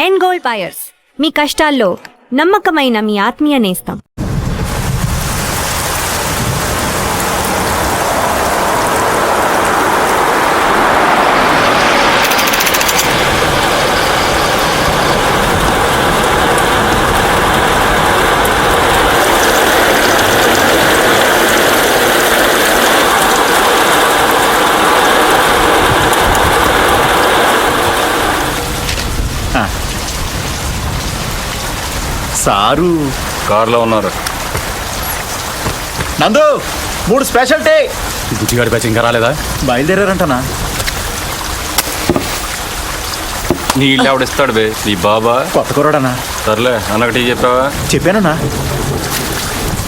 End gold buyers, మీ కష్టాల్లో నమ్మకమైన మీ ఆత్మీయ నేస్తం. సారు కార్లో ఉన్నారు. నందు 3 స్పెషల్ టీ. బుజ్జిగాడి బ్యాచ్ ఇంకా రాలేదా? బయలుదేరారంటనా? నీ ఇల్లు ఎవడిస్తాడు బే? నీ బాబా? కొత్త కుర్రాడనా? సర్లే అన్నకు టీ చెప్పావా? చెప్పానన్నా.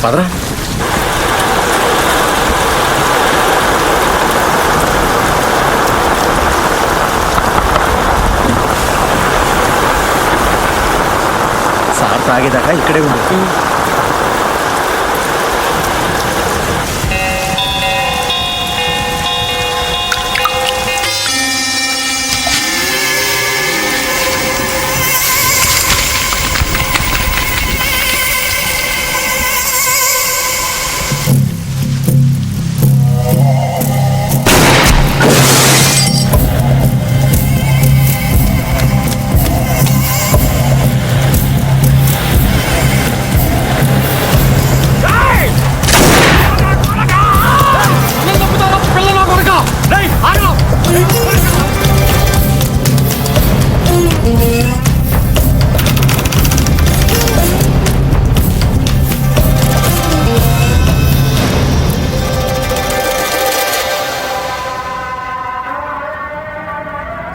పదరా. సార్ తాగేదాకా ఇక్కడే ఉండు.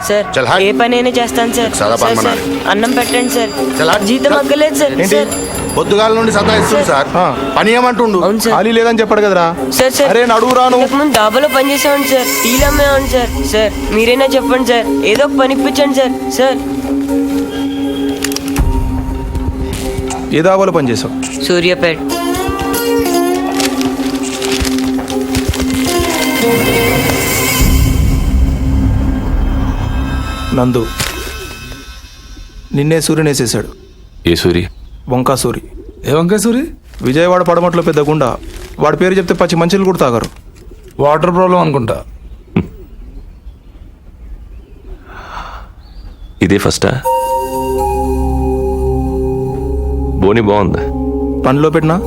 సార్ ఏ పనైనా చేస్తాను సార్. సార్ అన్నం పెట్టండి సార్. జీతం అక్కలేదు సార్. సార్ పొద్దుగాల నుండి సతాయిస్తుంది సార్. పని ఏమంటుండు? ఖాళీ లేదని చెప్పాడు కదరా. సార్ అరే నడువు రాను. ముందు డాబాలో పని చేసామండి సార్. టీలు అమ్మేవాడి సార్. సార్ మీరైనా చెప్పండి సార్, ఏదో ఒక పని ఇప్పించండి సార్. సార్ ఏ దాబాలో పని చేసావు? సూర్యాపేట్. నందు నిన్నే సూర్యుని వేసేసాడు. ఏ సూరి? వంకా సూరి. ఏ వంకాయ సూరి? విజయవాడ పడమట్లో పెద్ద గుండా. వాడి పేరు చెప్తే పచ్చి మంచిలు కూడా తాగరు. వాటర్ ప్రాబ్లం అనుకుంటా. ఇదే ఫస్టా? బోని బాగుందా? పనిలో పెట్టినా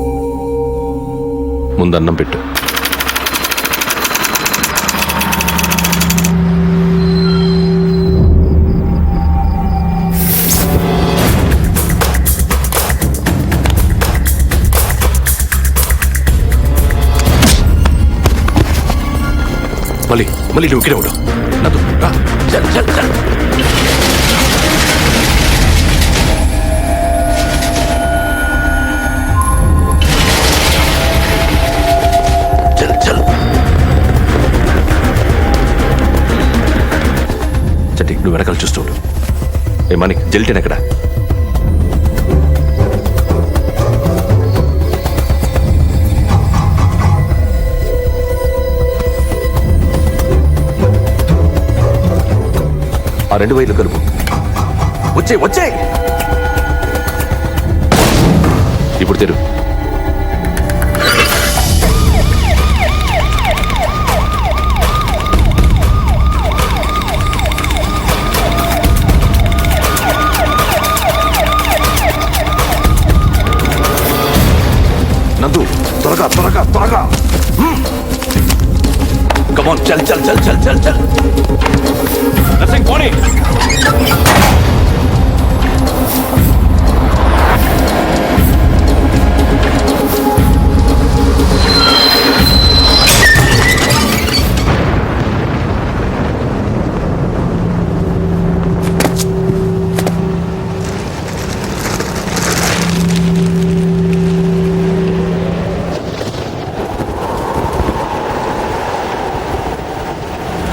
ముందన్నం పెట్టు. మళ్ళీ నువ్వు ఇక్కడే ఉండవు. నదు రా. చల్ చల్ చల్. చల్ చల్. చట్టి నువ్వు వెనకాల చూస్తూ ఉండు. ఏ మానిక్ జెల్టేన్ ఎక్కడ? ఆ 2 వైర్లు కలుపు. వచ్చే వచ్చే. ఇప్పుడు తెరు. నందు త్వరగా త్వరగా త్వరగా. కమాన్ చల్ చల్ చల్ చల్ చల్ చల్. నర్సింగ్ పోనీ.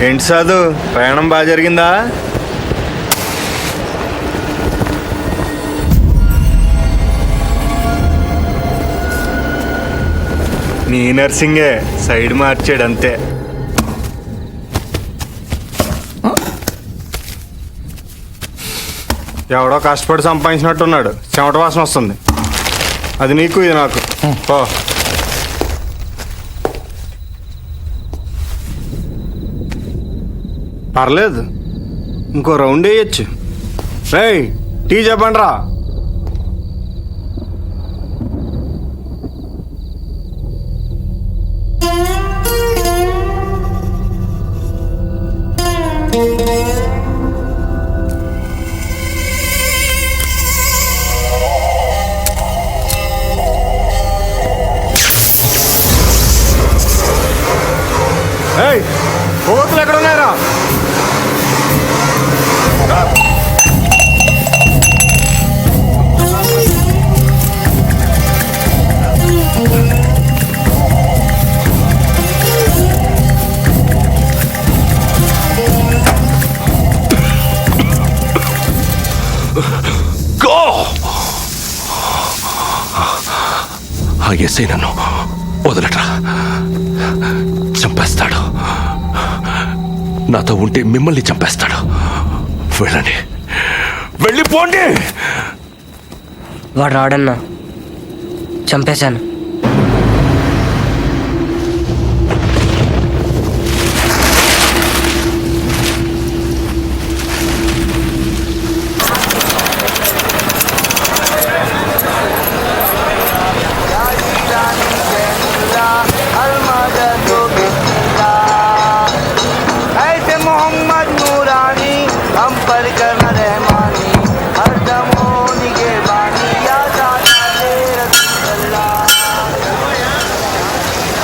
ఏంటి సాధు, ప్రయాణం బాగా జరిగిందా? నీ నర్సింగే సైడ్ మార్చాడు అంతే. ఎవడో కష్టపడి సంపాదించినట్టున్నాడు, చెమట వాసన వస్తుంది. అది నీకు, ఇది నాకు. పో. పర్లేదు, ఇంకో రౌండ్ వేయచ్చు. రేయ్, టీ చెప్పండి రా. ఏయ్, కోతులు ఎక్కడ ఉన్నాయరా? గో! ఆ ఎస్ఐ నన్ను వదలట్రా, చంపేస్తాడు. నాతో ఉంటే మిమ్మల్ని చంపేస్తాడు. వెళ్ళండి, వెళ్ళిపోండి. వాడు రాడన్నా, చంపేశాను.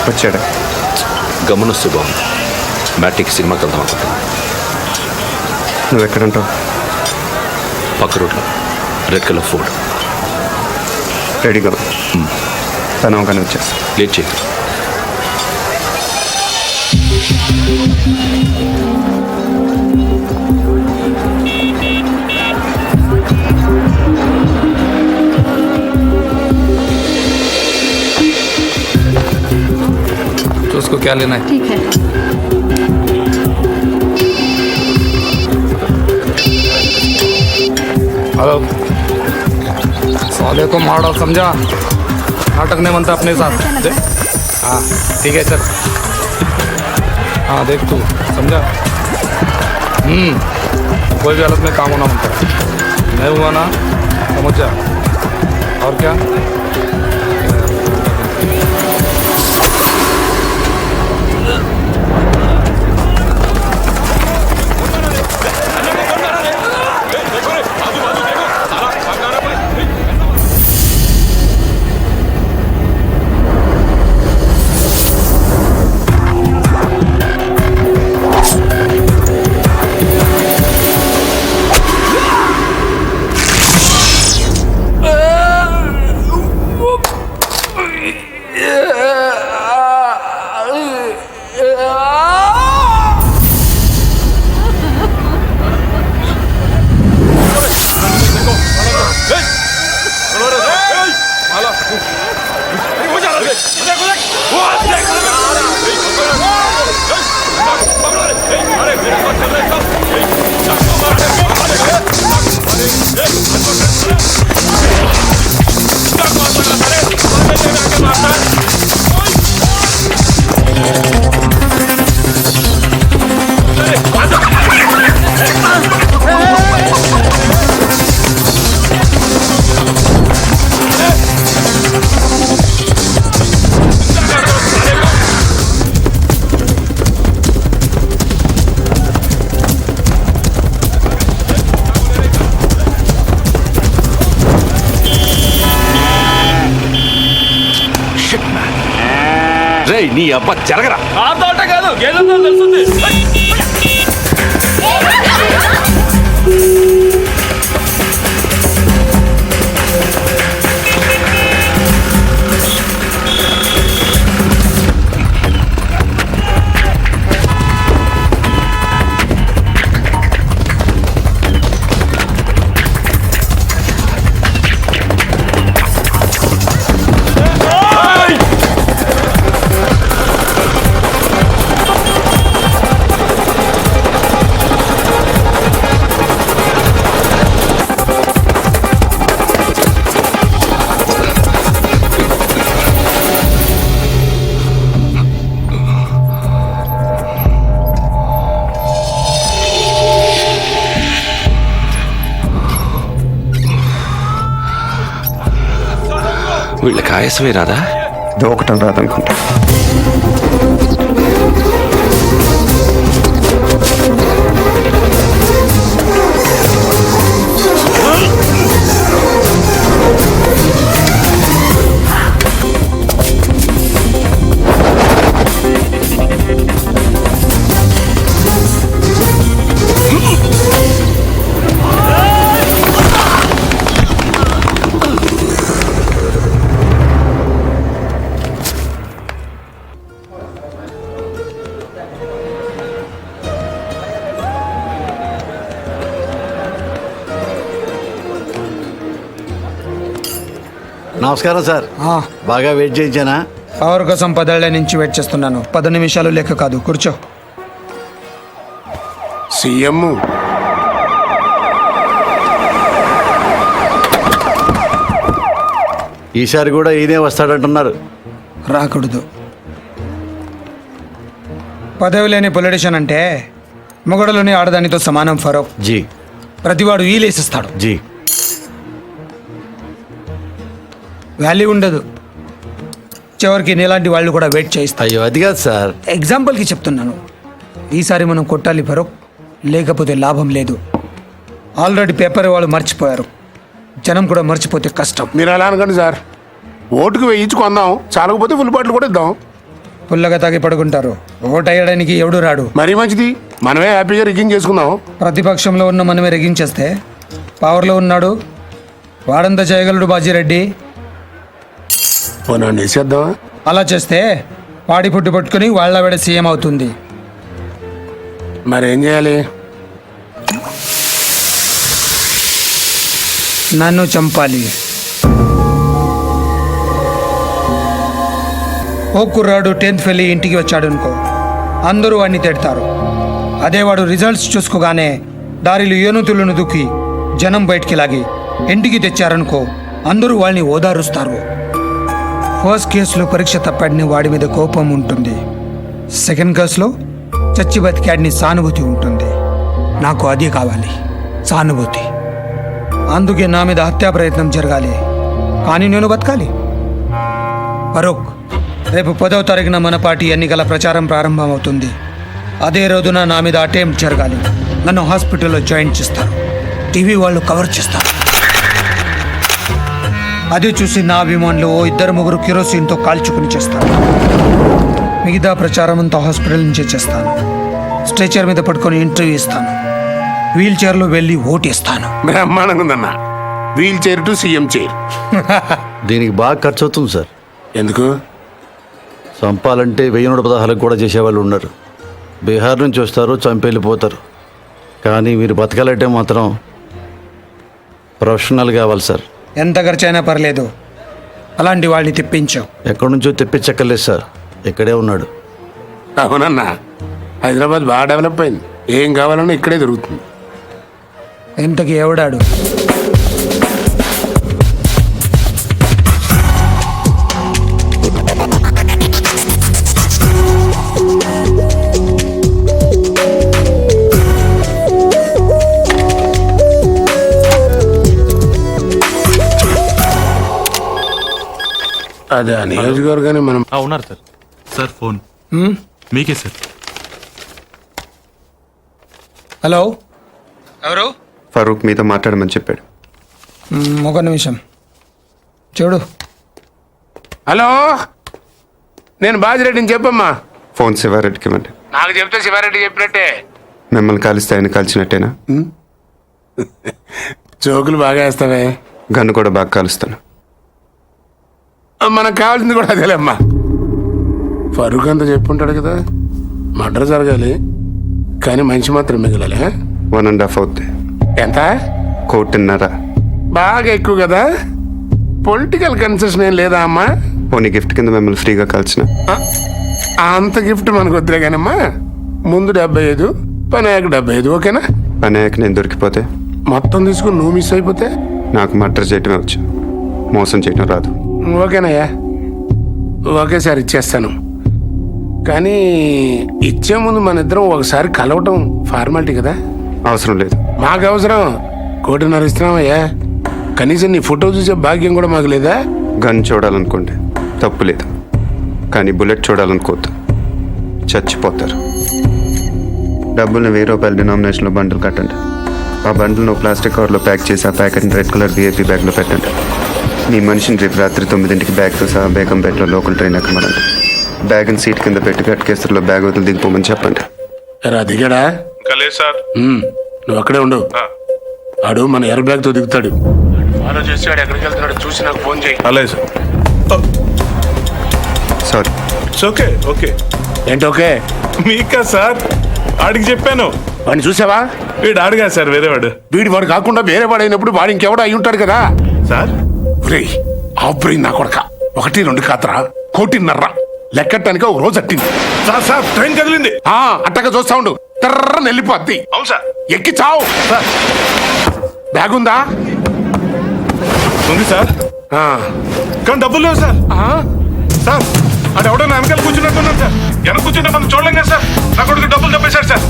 వచ్చాడు. గమనిస్తూ బాగుంది. మ్యాట్నిక్ సినిమాకి వెళ్దాం అనుకుంటున్నా. నువ్వు ఎక్కడంటావు? పక్క రోడ్లో రెడ్ కలర్ ఫోర్డ్. రెడీగా తను కానీ వచ్చేస్తా. లేట్ చేయి. तो उसको क्या लेना है? ठीक है. हेलो, साले को मारो, समझा? नाटक नहीं बनता अपने साथ. हाँ ठीक है सर. हाँ देख तू, समझा? कोई भी हालत में काम होना बनता है. नहीं हुआ ना, समझ जा. और क्या? రేయ్, నీ అబ్బా జరగరా. ఆ తోట కాదు, గేదెతో తెలుస్తుంది. వీళ్ళకి ఆయాసమే రాదా? దూకటం రాదనుకుంటా. నమస్కారం సార్. బాగా వెయిట్ చేయించానా? పవర్ కోసం 10 ఏళ్ల నుంచి వెయిట్ చేస్తున్నాను. 10 నిమిషాలు లెక్క కాదు. కూర్చో. సీఎం ఈసారి కూడా ఈయనే వస్తాడంటున్నారు. రాకూడదు. పదవి లేని పొలిటీషియన్ అంటే మొగడలోని ఆడదానితో సమానం ఫరూక్. జీ ప్రతివాడు ఈలేసిస్తాడు. జీ వాల్యూ ఉండదు. చివరికి నీలాంటి వాళ్ళు కూడా వెయిట్ చేయిస్తారు. అయ్యో అది కాదు సార్. ఎగ్జాంపుల్కి చెప్తున్నాను. ఈసారి మనం కొట్టాలి ఫరూక్, లేకపోతే లాభం లేదు. ఆల్రెడీ పేపర్ వాళ్ళు మర్చిపోయారు. జనం కూడా మర్చిపోతే కష్టం. మీరు అలా అనకండి సార్. ఓటుకు వేయించుకుందాం, చాలకపోతే ఫుల్ బాటిల్ కూడా ఇద్దాం. పుల్లగా తాగి పడుకుంటారు. ఓటు వేయడానికి ఎవడు రాడు. మరీ మంచిది, మనమే హ్యాపీగా రిగ్గింగ్ చేసుకుందాం. ప్రతిపక్షంలో ఉన్న మనమే రెగించేస్తే పవర్లో ఉన్నాడు వాడంతా చేయగలడు బాజీరెడ్డి. పోనా వేసేద్దామా? అలా చేస్తే వాడి పుట్టు పట్టుకుని వాళ్ళ వేడ సీఎం అవుతుంది. మరేం చేయాలి? నన్ను చంపాలి. ఓ కుర్రాడు 10th వెళ్ళి ఇంటికి వచ్చాడు అనుకో, అందరూ వాడిని తిడతారు. అదే వాడు రిజల్ట్స్ చూసుకోగానే దారిలో ఏనుతులను దుక్కి జనం బయటికి లాగి ఇంటికి తెచ్చారనుకో, అందరూ వాళ్ళని ఓదారుస్తారు. ఫస్ట్ కేసులో పరీక్ష తప్పాడిని వాడి మీద కోపం ఉంటుంది. సెకండ్ కేసులో చచ్చి బతికాడిని సానుభూతి ఉంటుంది. నాకు అది కావాలి, సానుభూతి. అందుకే నా మీద హత్యా ప్రయత్నం జరగాలి, కానీ నేను బతకాలి. ఫరూక్, రేపు 10వ తారీఖున మన పార్టీ ఎన్నికల ప్రచారం ప్రారంభమవుతుంది. అదే రోజున నా మీద అటెంప్ట్ జరగాలి. నన్ను హాస్పిటల్లో జాయిన్ చేస్తారు. టీవీ వాళ్ళు కవర్ చేస్తారు. అది చూసి నా అభిమానులు 2-3 కిరోసిన్తో కాల్చుకుని చేస్తారు. మిగతా ప్రచారం అంతా హాస్పిటల్ నుంచే చేస్తాను. స్ట్రెచర్ మీద పట్టుకొని ఇంటర్వ్యూ ఇస్తాను. వీల్ చైర్లో వెళ్ళి ఓటేస్తాను. బ్రహ్మాండంగా ఉందన్న. Wheel chair to CM chair. దీనికి బాగా ఖర్చు అవుతుంది సార్. ఎందుకు? చంపాలంటే 1016 కూడా చేసేవాళ్ళు ఉన్నారు. బీహార్ నుంచి వస్తారు, చంపేళ్ళిపోతారు. కానీ మీరు బతకాలంటే మాత్రం ప్రొఫెషనల్ కావాలి సార్. ఎంత ఖర్చైనా పర్లేదు, అలాంటి వాళ్ళని తెప్పించాం. ఎక్కడి నుంచో తెప్పించక్కర్లేదు సార్, ఇక్కడే ఉన్నాడు. అవునన్నా, హైదరాబాద్ బాగా డెవలప్ అయింది. ఏం కావాలన్నా ఇక్కడే దొరుకుతుంది. ఇంతకీ ఎవడాడు? అదే ఆ నియోజకవర్గాన్ని మనం ఉన్నారు సార్. సార్ ఫోన్ మీకే సార్. హలో, ఎవరు? ఫరూక్ మీతో మాట్లాడమని చెప్పాడు. ఒక నిమిషం చూడు. హలో, నేను బాజిరెడ్డిని చెప్పమ్మా. ఫోన్ శివారెడ్డికి ఇవ్వండి. నాకు చెప్తే శివారెడ్డి చెప్పినట్టే. మిమ్మల్ని కాలిస్తే ఆయన కాల్చినట్టేనా? జోకులు బాగా వేస్తావే. గన్ను కూడా బాగా కాలుస్తాను. మనకు కావాల్సింది కూడా అదేలేమ్మా. ఫరూక్ అంతా చెప్పుంటాడు కదా, మర్డర్ జరగాలి కానీ మనిషి మాత్రం మిగలాలి. 1.5 అవుద్ది. ఎంత? 1.5. బాగా ఎక్కువ కదా. పొలిటికల్ కన్సెషన్ ఏం లేదా అమ్మా? పోనీ గిఫ్ట్ కింద మిమ్మల్ని ఫ్రీగా కాల్చిన. అంత గిఫ్ట్ మనకు వద్దులే కానమ్మా. ముందు 75, పని అయ్యాక 75, ఓకేనా? పని అయ్యాక నేను దొరికిపోతే, మొత్తం తీసుకుని నువ్వు మిస్ అయిపోతే నాకు మర్డర్ చేయటమే వచ్చు, మోసం చేయటం రాదు. ఓకేనయ్యా, ఒకేసారి ఇచ్చేస్తాను. కానీ ఇచ్చే ముందు మన ఇద్దరం ఒకసారి కలవటం ఫార్మాలిటీ కదా. అవసరం లేదు. మాకు అవసరం. 1.5 ఇస్తున్నామయ్యా. కనీసం నీ ఫోటో చూసే భాగ్యం కూడా మాకు లేదా? గన్ చూడాలనుకోండి తప్పు లేదు, కానీ బుల్లెట్ చూడాలనుకోవద్దు, చచ్చిపోతారు. డబ్బుల్ని 1000 రూపాయల డినామినేషన్లో బండిల్ కట్టండి. ఆ బండిల్ను ప్లాస్టిక్ కవర్లో ప్యాక్ చేసి ఆ ప్యాకెట్ని రెడ్ కలర్ విఐపీ బ్యాగ్లో పెట్టండి. మీ మనిషిని రేపు రాత్రి 9ంటికి బ్యాగ్తో సహా బేగంపేటలో లోకల్ ట్రైన్ ఎక్కమనండి. బ్యాగ్ని సీట్ కింద పెట్టి గట్కేసరిలో బ్యాగ్ వదిలి దిగిపోమని చెప్పండి. దిగాడా? లేదు సార్. నువ్వు అక్కడే ఉండు. ఆడు మన ఎయిర్ బ్యాగ్ తో దిగుతాడు. ఫాలో చేసి ఆడు ఎక్కడికి వెళ్తున్నాడు చూసి నాకు ఫోన్ చేయి. అలాగే సార్. సారీ. Okay okay. ఏంటి ఓకే? మీకా సార్? ఆడికి చెప్పాను. వాడిని చూసావా? వీడు ఆడుగా సార్, వేరేవాడు. వాడు కాకుండా వేరే వాడు అయినప్పుడు వాడు ఇంకెవడో అయి ఉంటాడు కదా సార్. ఆబ్రెయిన్ నా కొడక 1, 2 కాతరా 1.5 లెక్కటానికి ఒక రోజు అట్టింది. సార్ సార్ ట్రైన్ కదిలింది. అట్టగా చూస్తా ఉండు, తర్రని వెళ్ళిపోద్ది. అవును సార్. ఎక్కి చావు. బ్యాగ్ ఉందా? ఉంది సార్, కానీ డబ్బులు లేవు సార్. సార్ అది ఎవడో నా వెనకాల కూర్చున్నట్టున్నాను సార్. వెనక కూర్చుంటే మనం చూడలేం కదా సార్. నా కొడుకు డబ్బులు తప్పేశాడు సార్.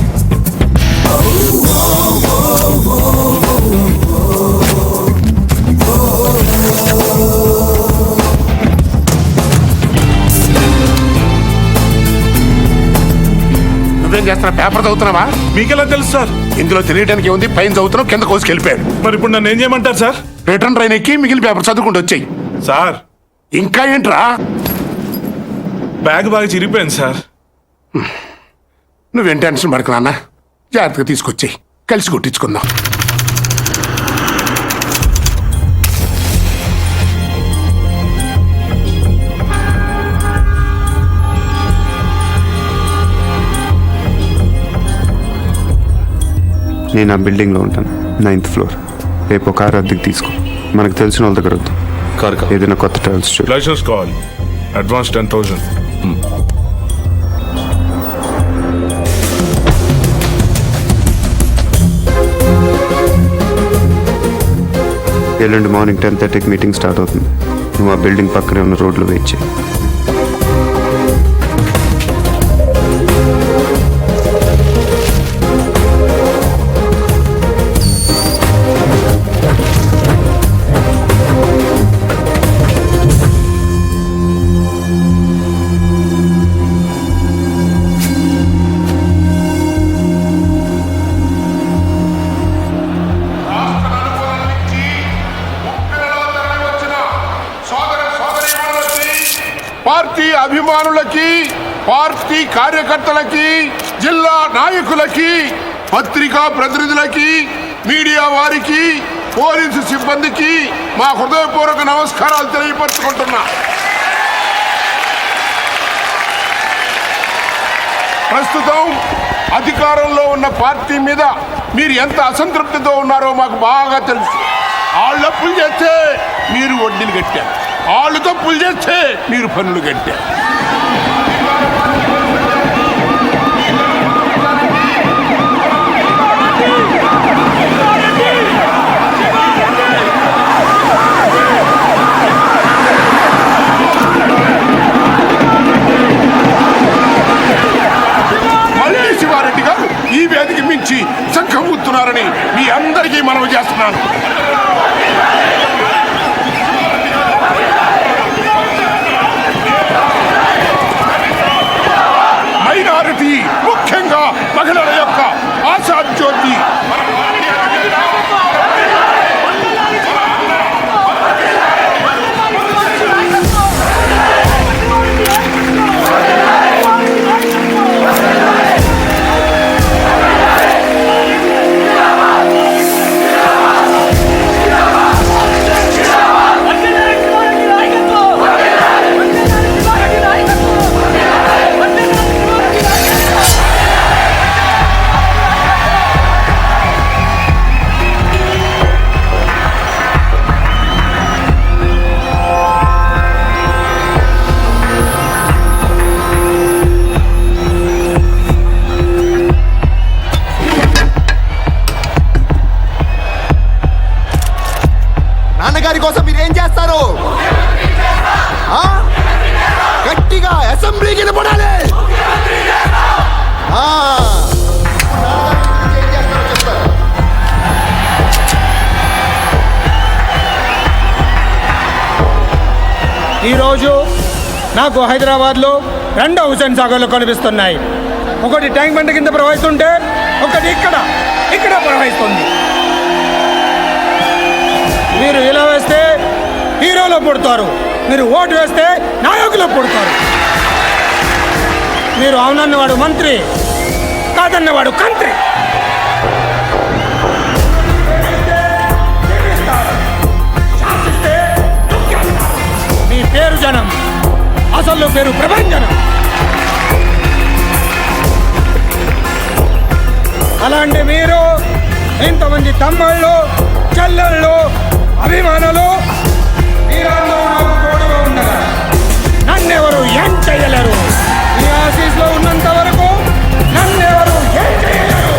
నువ్వేం చేస్తున్నా? పేపర్ చదువుతున్నావా? మీకెలా తెలుసు సార్? ఇందులో తెలియడానికి ఏముంది? పైన చదువుతున్నావు, కింద కోసుకు వెళ్ళిపోయాడు. మరి ఇప్పుడు నన్ను ఏం చేయమంటారు సార్? రిటర్న్ ట్రైన్ ఎక్కి మిగిలిన పేపర్ చదువుకుంటూ వచ్చాయి. సార్ ఇంకా ఏంట్రా? బ్యాగ్ బాగా చిరిగిపోయింది సార్. నువ్వేం టెన్షన్ పడకు నాన్న, జాగ్రత్తగా తీసుకొచ్చాయి, కలిసి కొట్టించుకుందాం. నేను ఆ బిల్డింగ్లో ఉంటాను, 9th ఫ్లోర్. రేపు కారు అద్దెకి తీసుకో. మనకు తెలిసిన వాళ్ళ దగ్గర వద్దు. ఏదైనా కొత్త ట్రావెల్స్ చూడు. లైసెన్స్ కావాలి, అడ్వాన్స్ 10,000. ఎల్లుండి మార్నింగ్ 10:30కి మీటింగ్ స్టార్ట్ అవుతుంది. నువ్వు ఆ బిల్డింగ్ పక్కనే ఉన్న రోడ్లో వెయిట్ చేయి. పార్టీ అభిమానులకి, పార్టీ కార్యకర్తలకి, జిల్లా నాయకులకి, పత్రికా ప్రతినిధులకి, మీడియా వారికి, పోలీసు సిబ్బందికి మా హృదయపూర్వక నమస్కారాలు తెలియపరుచుకుంటున్నా. ప్రస్తుతం అధికారంలో ఉన్న పార్టీ మీద మీరు ఎంత అసంతృప్తితో ఉన్నారో మాకు బాగా తెలుసు. వాళ్ళు అప్పులు చేస్తే మీరు వడ్డీలు కట్టారు, వాళ్ళు తప్పులు చేస్తే మీరు పన్నులు కట్టారు. మళ్ళీ శివారెడ్డి గారు ఈ వేదిక మించి సంఖమూతున్నారని మీ అందరికీ మనవి చేస్తున్నాను. మైనారిటీ, ముఖ్యంగా మహిళల యొక్క ఆశాజ్యోతి నాన్నగారి కోసం మీరేం చేస్తారు? గట్టిగా అసెంబ్లీకి నిలబడాలి. ఈరోజు నాకు హైదరాబాద్లో 2 హుసేన్ సాగర్లు కనిపిస్తున్నాయి. ఒకటి ట్యాంక్ బండ్ కింద ప్రవహిస్తుంటే ఒకటి ఇక్కడ ప్రవహిస్తుంది. మీరు ఇలా వేస్తే హీరోలో పుడతారు, మీరు ఓటు వేస్తే నాయకులు పుడతారు. మీరు అవునన్నవాడు మంత్రి, కాదన్నవాడు కంత్రి. మీ పేరు జనం, అసలు పేరు ప్రభంజనం. అలాంటి మీరు ఇంతమంది తమ్ముళ్ళు, చెల్లెళ్ళు, అభిమానులు మీరందరూ నాకు తోడుగా ఉండగా నన్నెవరు ఏం చేయలేరు. ఈ ఆఫీస్లో ఉన్నంత వరకు నన్నెవరు ఏం చేయలేరు.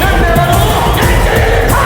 నన్నెవరు ఏం చేయలేరు.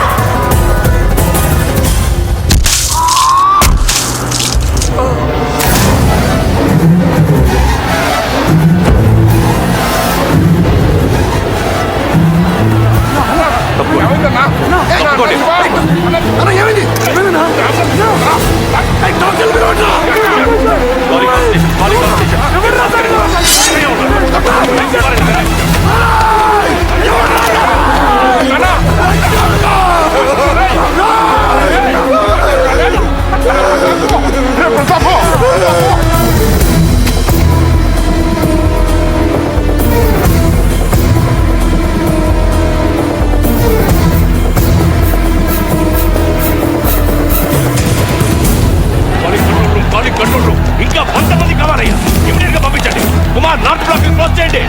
ఇంకా 100 మంది కావాలయ్యా. ఇమీడియట్ గా పంపించండి. కుమార్, నార్త్ బ్లాక్ క్లోజ్ చేయండి.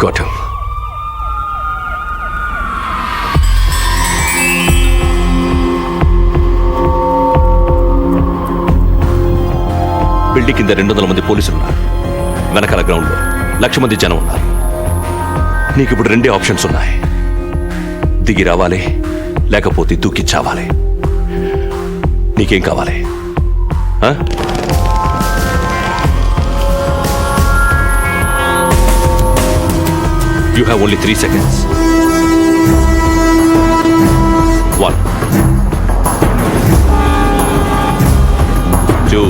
Got him. బిల్డింగ్ కింద 200 మంది పోలీసులు ఉన్నారు. వెనకాల గ్రౌండ్ లో 1,00,000 మంది జనం ఉన్నారు. నీకు ఇప్పుడు 2 ఆప్షన్స్ ఉన్నాయి. దిగి రావాలి, లేకపోతే దూకి చావాలి. నీకేం కావాలి? You have only 3 seconds. 1, 2,